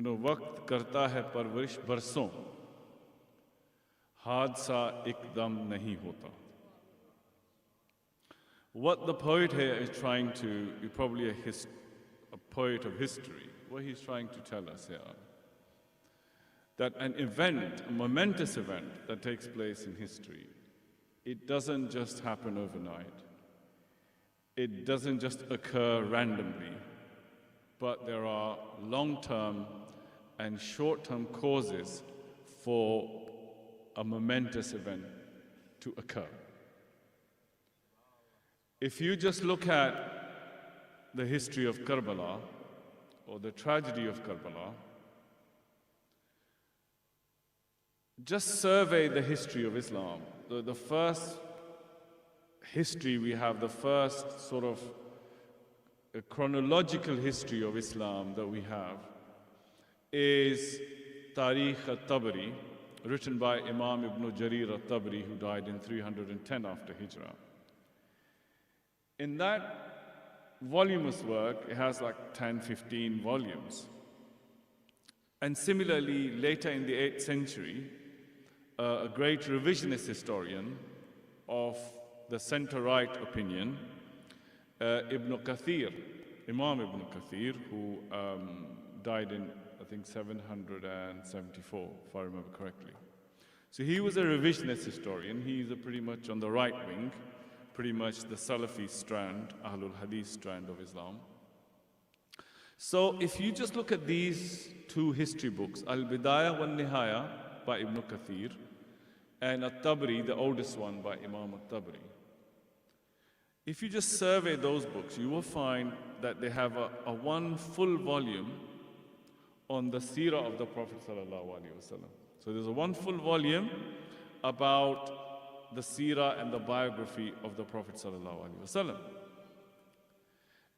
वक्त करता है परवरिश बरसों, हादसा एकदम नहीं होता. What the poet here is trying to, probably a poet of history, what he's trying to tell us here, that an event, a momentous event that takes place in history, it doesn't just happen overnight. It doesn't just occur randomly, but there are long-term and short-term causes for a momentous event to occur. If you just look at the history of Karbala, or the tragedy of Karbala, just survey the history of Islam. The first history we have, the first sort of a chronological history of Islam that we have is Tarikh al-Tabari, written by Imam Ibn Jarir al-Tabari, who died in 310 after Hijrah. In that voluminous work, it has like 10, 15 volumes. And similarly, later in the 8th century, a great revisionist historian of the center-right opinion, Ibn Kathir, Imam Ibn Kathir, who died in, I think, 774, if I remember correctly. So he was a revisionist historian. He's pretty much on the right wing, pretty much the Salafi strand, Ahlul Hadith strand of Islam. So if you just look at these two history books, Al-Bidayah wa Nihaya by Ibn Kathir, and At-Tabari, the oldest one, by Imam At-Tabari. If you just survey those books, you will find that they have a one full volume on the seerah of the Prophet ﷺ. So there's a one full volume about the seerah and the biography of the Prophet ﷺ.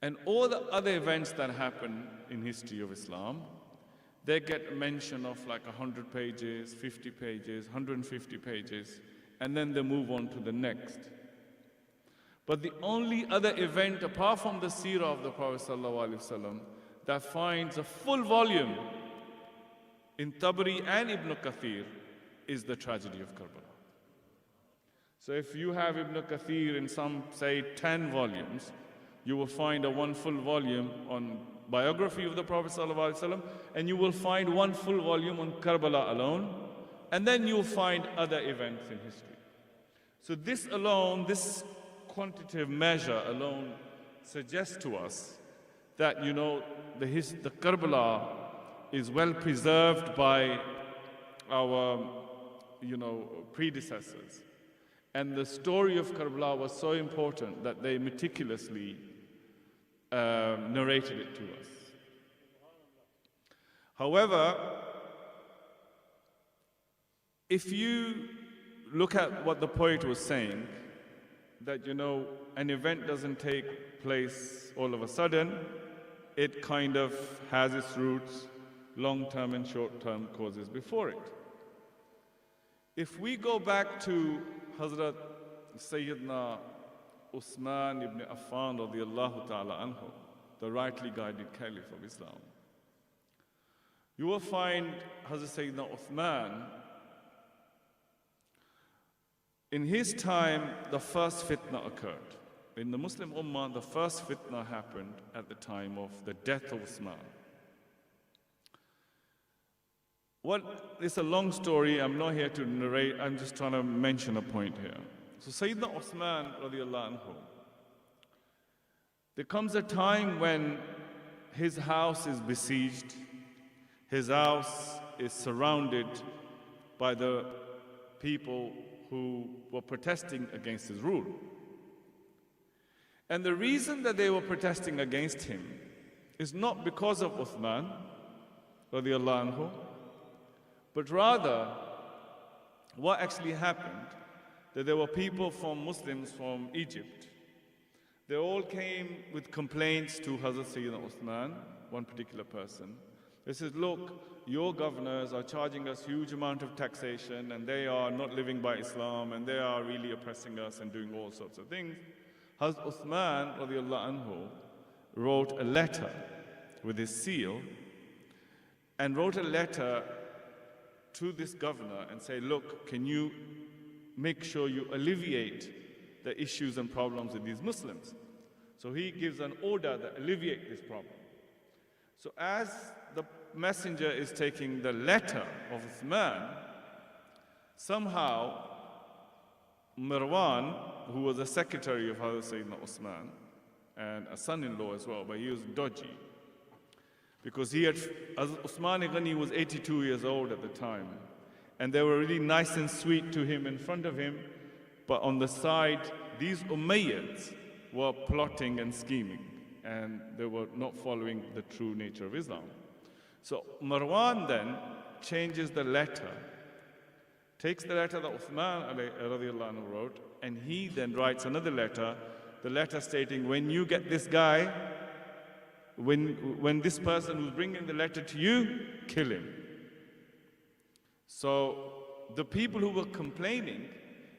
And all the other events that happen in history of Islam, they get mention of like 100 pages, 50 pages, 150 pages, and then they move on to the next. But the only other event apart from the seerah of the Prophet ﷺ that finds a full volume in Tabari and Ibn Kathir is the tragedy of Karbala. So if you have Ibn Kathir in some, say, 10 volumes, you will find a one full volume on biography of the Prophet ﷺ, and you will find one full volume on Karbala alone, and then you'll find other events in history. So this alone, this quantitative measure alone suggests to us that, the Karbala is well preserved by our, predecessors. And the story of Karbala was so important that they meticulously narrated it to us. However, if you look at what the poet was saying, that, an event doesn't take place all of a sudden, it kind of has its roots, long-term and short-term causes before it. If we go back to Hazrat Sayyidina Uthman ibn Affan radiyallahu ta'ala anhu, the rightly guided caliph of Islam, you will find Hazrat Sayyidina Uthman, in his time, the first fitna occurred. In the Muslim Ummah, the first fitna happened at the time of the death of Uthman. It's a long story, I'm not here to narrate, I'm just trying to mention a point here. So Sayyidina Uthman radiallahu anhu, there comes a time when his house is besieged, his house is surrounded by the people who were protesting against his rule. And the reason that they were protesting against him is not because of Uthman radiallahu anhu, but rather what actually happened, that there were people Muslims from Egypt. They all came with complaints to Hazrat Sayyidina Uthman, one particular person. They said, look, your governors are charging us huge amount of taxation, and they are not living by Islam, and they are really oppressing us and doing all sorts of things. Hazrat Uthman radiallahu anhu wrote a letter with his seal, and wrote a letter to this governor and say, look, can you make sure you alleviate the issues and problems with these Muslims? So he gives an order that alleviate this problem. So as the messenger is taking the letter of Uthman, somehow Marwan, who was a secretary of Hazrat Sayyidina Uthman and a son-in-law as well, but he was dodgy. Because Uthman Ghani was 82 years old at the time, and they were really nice and sweet to him in front of him, but on the side, these Umayyads were plotting and scheming, and they were not following the true nature of Islam. So Marwan then changes the letter, takes the letter that Uthman radiallahu anhu wrote, and he then writes another letter, the letter stating, when you get this guy, when this person who's bringing the letter to you, kill him. So the people who were complaining,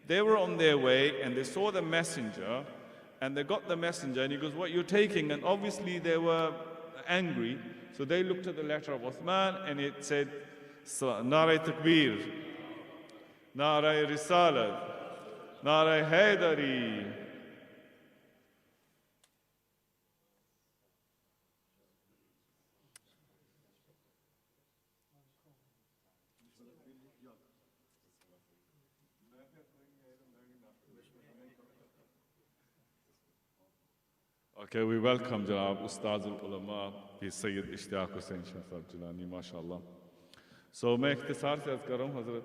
they were on their way and they saw the messenger, and they got the messenger and he goes, what you're taking? And obviously they were angry, so they looked at the letter of Uthman and it said, Nara Takbir, Nara Risalat, Nara Haydari. Okay, we welcome Janab Ustaz al-Ulama, Syed Hasnain Bukhari, mashallah. So मैं इख्तिसार से अर्ज कर रहा हूँ हजरत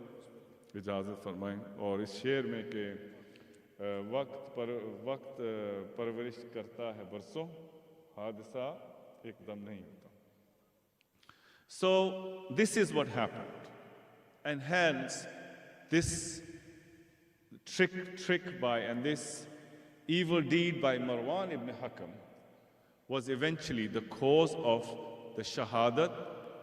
इजाज़त फरमाएं और इस शेर में कि वक्त परवरिश करता है बरसों हादसा एकदम नहीं होता. So this is what happened, and hence this trick by and this evil deed by Marwan ibn Hakam was eventually the cause of the shahadat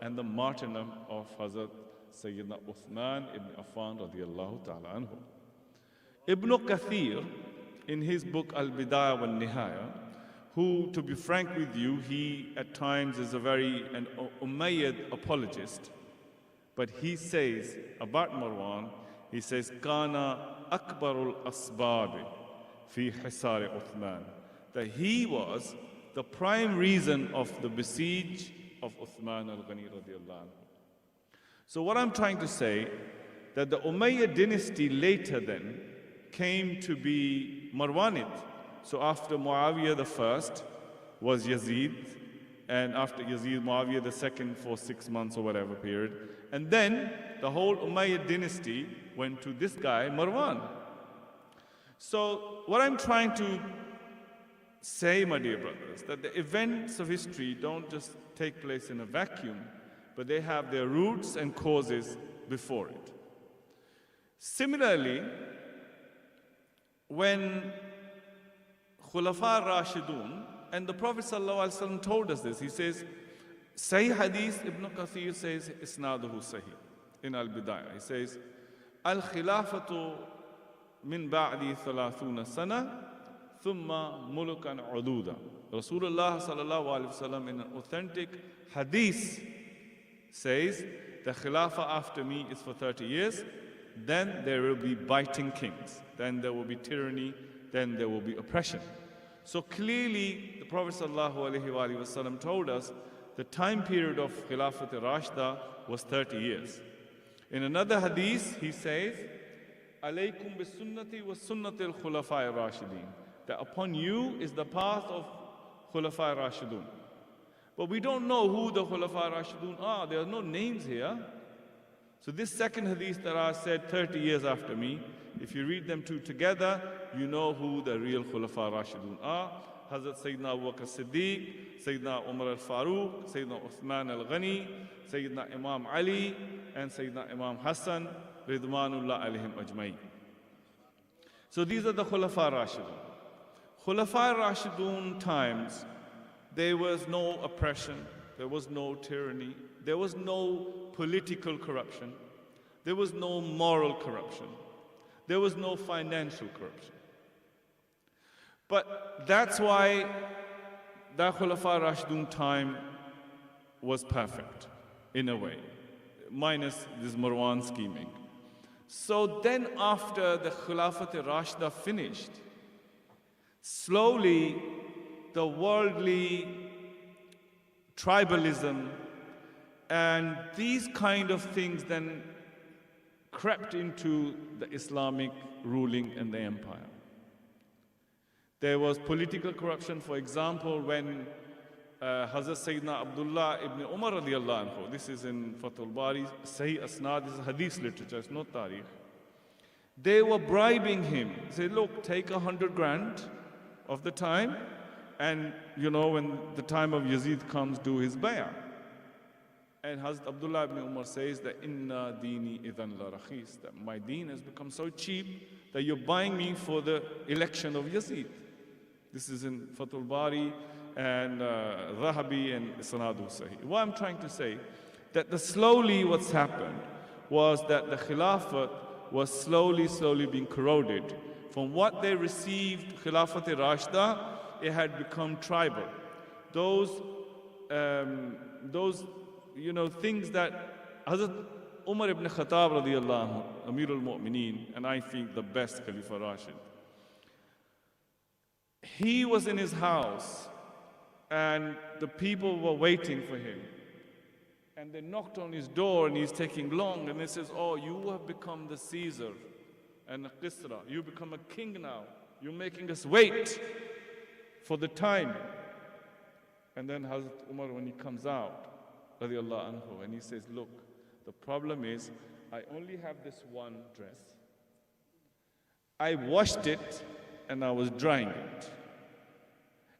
and the martyrdom of Hazrat Sayyidina Uthman ibn Affan radiyallahu ta'ala anhu. Ibn Kathir, in his book Al-Bidayah wal Nihaya, who, to be frank with you, he at times is an Umayyad apologist, but he says about Marwan, he says, Kana akbarul asbabi fi hisar Uthman, that he was the prime reason of the besiege of Uthman al-Ghani radiyallahu anhu. So what I'm trying to say, that the Umayyad dynasty later then came to be Marwanid. So after Muawiyah the first was Yazid, and after Yazid, Muawiyah the second for 6 months or whatever period. And then the whole Umayyad dynasty went to this guy, Marwan. So what I'm trying to say, my dear brothers, that the events of history don't just take place in a vacuum, but they have their roots and causes before it. Similarly, when Khulafa Rashidun, and the Prophet ﷺ told us this, he says, Sahih Hadith, Ibn Kathir says, Isnaduhu Sahih, in Al-Bidayah. He says, Al-Khilafatu min ba'di 30 sana, thumma mulukan ududa. Rasulullah ﷺ in an authentic hadith says, the Khilafah after me is for 30 years, then there will be biting kings, then there will be tyranny, then there will be oppression. So clearly, the Prophet ﷺ told us the time period of Khilafat Rashida was 30 years. In another hadith, he says, Alaykum bi sunnati wa sunnati al-khulafai rashidin, that upon you is the path of Khulafai Rashidun. But we don't know who the Khulafai Rashidun are. There are no names here. So this second hadith that I said 30 years after me, if you read them two together, you know who the real Khulafa Rashidun are. Hazrat Sayyidina Abu Bakr Siddiq, Sayyidina Umar al-Faruq, Sayyidina Uthman al-Ghani, Sayyidina Imam Ali, and Sayyidina Imam Hassan, Ridwanullah alayhim ajma'i. So these are the Khulafa Rashidun. Khulafa Rashidun times, there was no oppression, there was no tyranny, there was no political corruption, there was no moral corruption, there was no financial corruption. But that's why the Khulafa Rashidun time was perfect. in a way, minus this Marwan scheming. So then after the Khilafat-e-Rashida finished, slowly the worldly tribalism and these kind of things then crept into the Islamic ruling and the empire. There was political corruption, for example, when Hazrat Sayyidina Abdullah ibn Umar radiallahu anhu, this is in Fathul Bari, Sahih Asnad, this is hadith literature, it's not tariq. They were bribing him. Say, look, take 100 grand of the time, and you know, when the time of Yazid comes, do his bay'ah. And Hazrat Abdullah ibn Umar says that inna dini idhan la rakhis, that my deen has become so cheap that you're buying me for the election of Yazid. This is in Fathul Bari and Zahabi and Sanadu Sahih. What I'm trying to say, that slowly what's happened was that the Khilafat was slowly being corroded. From what they received, Khilafat-e-Rashida, it had become tribal. Those you know, things that Hazrat Umar ibn Khattab radiallahu anhu, Amirul Mu'mineen, and I think the best Khalifa Rashid, he was in his house and the people were waiting for him. And they knocked on his door and he's taking long, and they says, oh, you have become the Caesar and the Qisra. You become a king now. You're making us wait for the time. And then Hazrat Umar, when he comes out, radiallahu anhu, and he says, look, the problem is I only have this one dress. I washed it and I was drying it.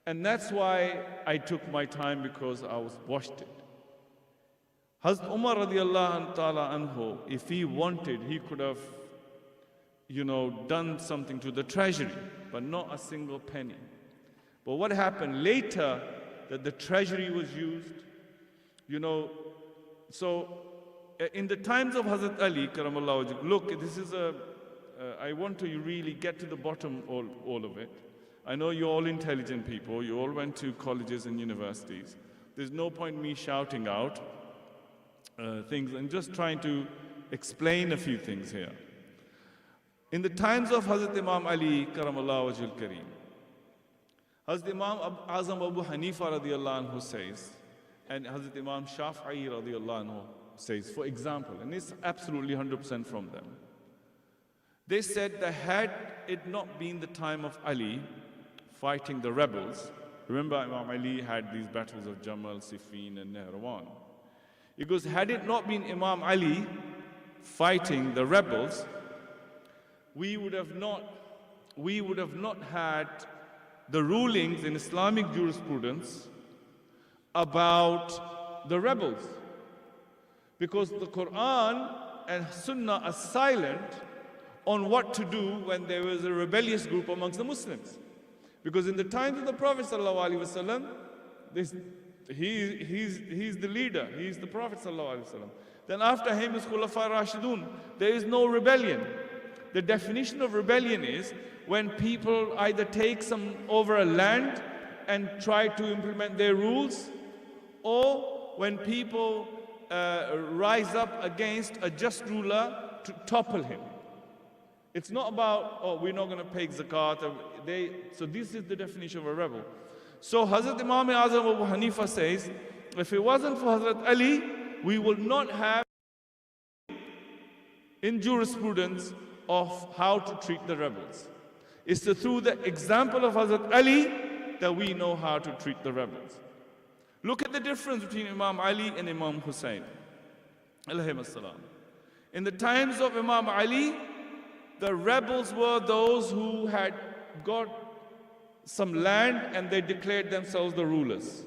And that's why I took my time, because I was washed it. Hazrat Umar radiallahu ta'ala anhu, if he wanted, he could have, you know, done something to the treasury, but not a single penny. But what happened later, that the treasury was used, you know, so in the times of Hazrat Ali, karamallahu wajh, look, this is I want to really get to the bottom all of it. I know you're all intelligent people, you all went to colleges and universities. There's no point me shouting out things and just trying to explain a few things here. In the times of Hazrat Imam Ali, karamallahu wajhul kareem, Hazrat Imam Azam Abu Hanifa radiallahu anhu says, and Hazrat Imam Shafi'i radiallahu anhu says, for example, and it's absolutely 100% from them. They said that had it not been the time of Ali fighting the rebels, remember Imam Ali had these battles of Jamal, Siffin and Nehrawan. It goes, had it not been Imam Ali fighting the rebels, we would have not had the rulings in Islamic jurisprudence about the rebels. Because the Quran and Sunnah are silent on what to do when there was a rebellious group amongst the Muslims. Because in the times of the Prophet ﷺ, he's the leader, he's the Prophet ﷺ. Then after him is Khulafa Rashidun. There is no rebellion. The definition of rebellion is when people either take some over a land and try to implement their rules, or when people rise up against a just ruler to topple him. It's not about, oh, we're not going to pay zakat. So this is the definition of a rebel. So Hazrat Imam Azam Abu Hanifa says, if it wasn't for Hazrat Ali, we would not have in jurisprudence of how to treat the rebels. It's through the example of Hazrat Ali that we know how to treat the rebels. Look at the difference between Imam Ali and Imam Hussein. In the times of Imam Ali, the rebels were those who had got some land and they declared themselves the rulers.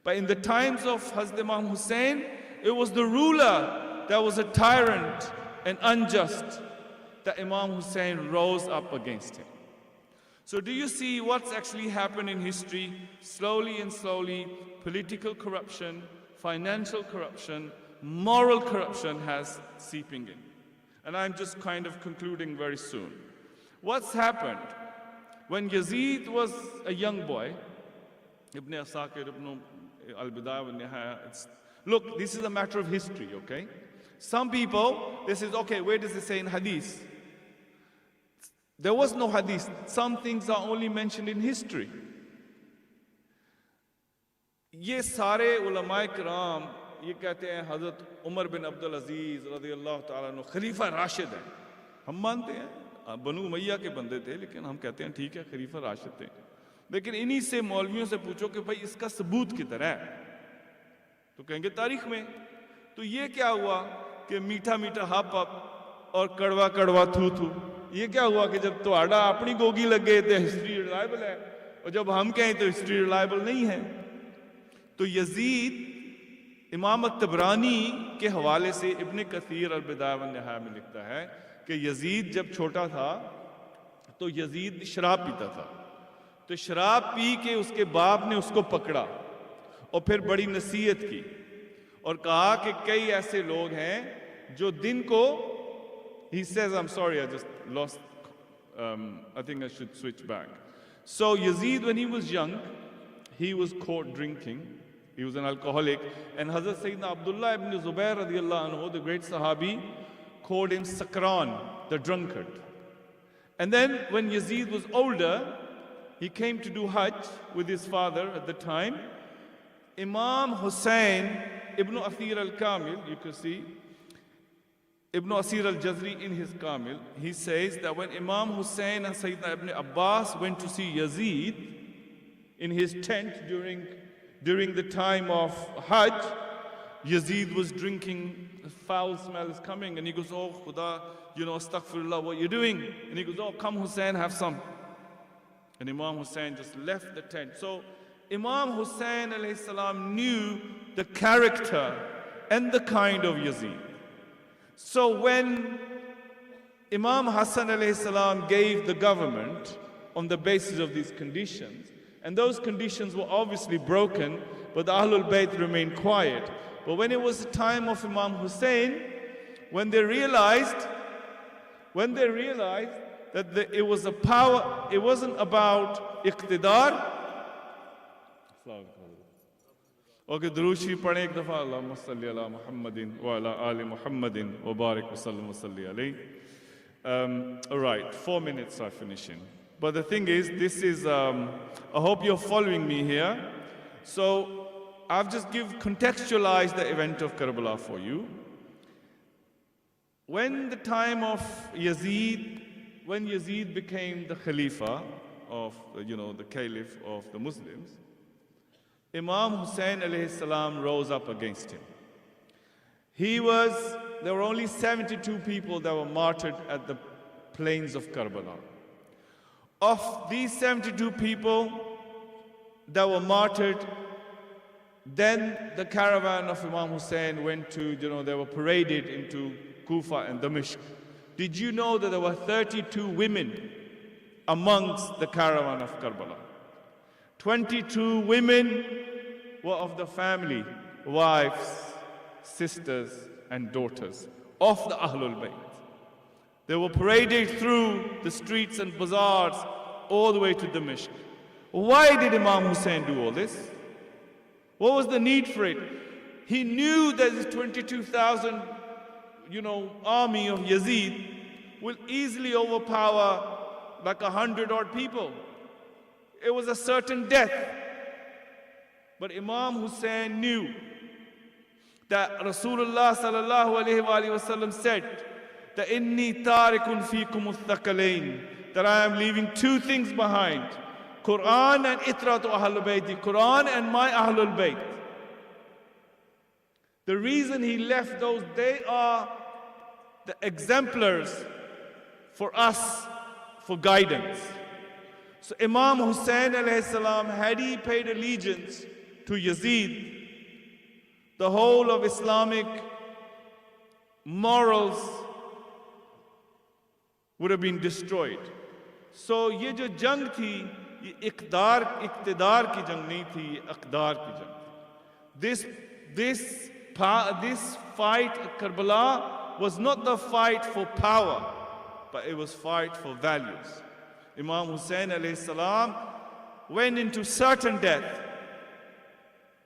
But in the times of Hazrat Imam Hussein, it was the ruler that was a tyrant and unjust, that Imam Hussein rose up against him. So do you see what's actually happened in history? Slowly and slowly, political corruption, financial corruption, moral corruption has seeping in. And I'm just kind of concluding very soon. What's happened? When Yazid was a young boy, Ibn Asakir, Ibn al-Bidayah wa Nihaya, Look, this is a matter of history, okay? Some people, they say, okay, where does it say in hadith? There was no hadith. Some things are only mentioned in history. ये सारे उलमाए किराम ये कहते हैं हजरत उमर बिन अब्दुल अजीज रज़ी अल्लाह ताला अन्हु खलीफा राशिद हैं. हम मानते हैं बनु उमैया के बंदे थे, लेकिन हम कहते हैं ठीक है खलीफा राशिद थे. लेकिन इन्हीं से मौलवियों से पूछो कि भाई इसका सबूत किधर है, तो कहेंगे तारीख में. तो ये क्या हुआ कि मीठा मीठा हप हप और कड़वा कड़वा थू थू, ये क्या हुआ कि जब तो आड़ा अपनी गोगी लग गए तो हिस्ट्री रिलायबल है, और जब हम कहें तो हिस्ट्री रिलायबल नहीं है. तो यजीद इमाम तबरानी के हवाले से इब्न कसीर अल-बिदाया व निहाया में लिखता है कि यजीद जब छोटा था तो यजीद शराब पीता था. तो शराब पी के उसके बाप ने उसको पकड़ा और फिर बड़ी नसीहत की और कहा कि कई ऐसे लोग हैं जो दिन को, he says, I'm sorry, I just lost, I think I should switch back. So Yazid, when he was young, he was caught drinking. He was an alcoholic. And Hazrat Sayyidina Abdullah ibn Zubair radiallahu anhu, the great Sahabi, called him Sakran, the drunkard. And then when Yazid was older, he came to do Hajj with his father at the time. Imam Hussain ibn Athir al-Kamil, you can see, Ibn Asir al-Jazri in his Kamil, he says that when Imam Hussain and Sayyidina ibn Abbas went to see Yazid in his tent during the time of Hajj, Yazid was drinking, the foul smell is coming, and he goes, oh Khuda, astaghfirullah, what are you doing? And he goes, oh, come Hussain, have some. And Imam Hussain just left the tent. So Imam Hussain alayhi salam knew the character and the kind of Yazid. So when Imam Hassan alayhi salam gave the government on the basis of these conditions, and those conditions were obviously broken, but the Ahlul Bayt remained quiet. But when it was the time of Imam Hussain, when they realized that it was a power, it wasn't about iqtidar. Okay, Durushi padhe ek dafa, Allahumma salli ala Muhammadin wa ala ali Muhammadin wa barik wa sallim wa salli alayhi. All right, 4 minutes are finishing. But the thing is, this is, I hope you're following me here. So I've just contextualized the event of Karbala for you. When the time of Yazid, when Yazid became the Khalifa of, the Caliph of the Muslims, Imam Hussain alayhi salam rose up against him. There were only 72 people that were martyred at the plains of Karbala. Of these 72 people that were martyred, then the caravan of Imam Hussain went to, they were paraded into Kufa and Damashq. Did you know that there were 32 women amongst the caravan of Karbala? 22 women were of the family, wives, sisters, and daughters of the Ahlul Bayt. They were paraded through the streets and bazaars all the way to Damashq. Why did Imam Hussain do all this? What was the need for it? He knew that this 22,000, army of Yazid will easily overpower like 100 odd people. It was a certain death. But Imam Hussain knew that Rasulullah sallallahu alayhi wa sallam said that inni tarikun fikum uthaqalain, that I am leaving two things behind, Quran and itratu Ahlul Bayt, Quran and my Ahlul Bayt. The reason he left those, they are the exemplars for us for guidance. So Imam Hussain alayhi salam, had he paid allegiance to Yazid, the whole of Islamic morals would have been destroyed. So ye jo jang thi, ye iqtidar ki jang nahi thi, ye aqdar ki jang. This fight at Karbala was not the fight for power, but it was fight for values. Imam Hussain alayhi salam went into certain death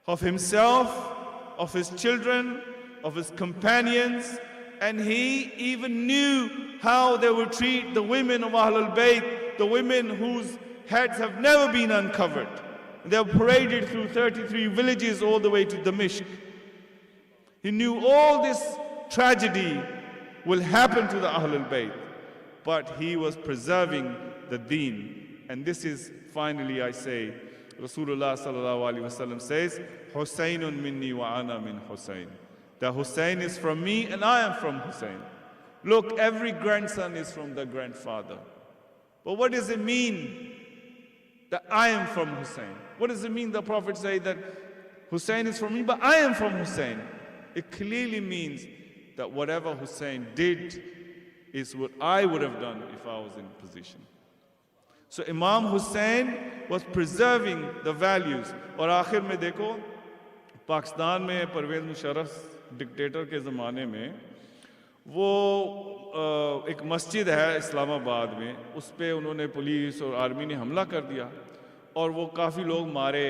of himself of his children, of his companions, and he even knew how they would treat the women of Ahlul Bayt, the women whose heads have never been uncovered. They were paraded through 33 villages all the way to Damascus. He knew all this tragedy will happen to the Ahlul Bayt, but he was preserving the deen. And this is finally, I say, Rasulullah sallallahu alaihi wasallam says, Husaynun minni wa ana min Husayn. That Hussein is from me and I am from Hussein. Look, every grandson is from the grandfather. But what does it mean that I am from Hussein? What does it mean the Prophet say that Hussein is from me, but I am from Hussein? It clearly means that whatever Hussein did is what I would have done if I was in position. So Imam Hussein was preserving the values. और आखिर में देखो, पाकिस्तान में Parvez Musharraf dictator के ज़माने में वो एक मस्जिद है इस्लामाबाद में, उस पर उन्होंने पुलिस और आर्मी ने हमला कर दिया और वो काफ़ी लोग मारे,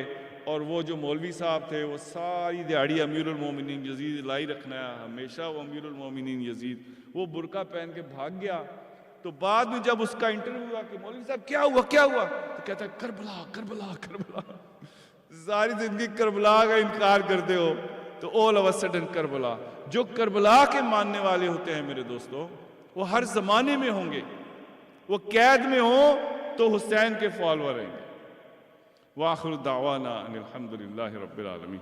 और वो जो मौलवी साहब थे वो सारी दिहाड़ी अमीरुल मोमिनीन यजीद लाई रखना है, हमेशा वो अमीरुल मोमिनीन यजीद, वो बुर्का पहन के भाग गया। तो बाद में जब उसका इंटरव्यू हुआ कि मौलवी साहब क्या हुआ तो कहता है करबला करबला करबला। सारी जिंदगी करबला का इनकार करते हो तो all of a sudden Karbala. जो करबला के मानने वाले होते हैं मेरे दोस्तों, वो हर जमाने में होंगे, वो कैद में हो तो हुसैन के फॉलोअर रहेंगे। वाखिर दावाना अनिल हम्दुलिल्लाहि रब्बिल आलमीन।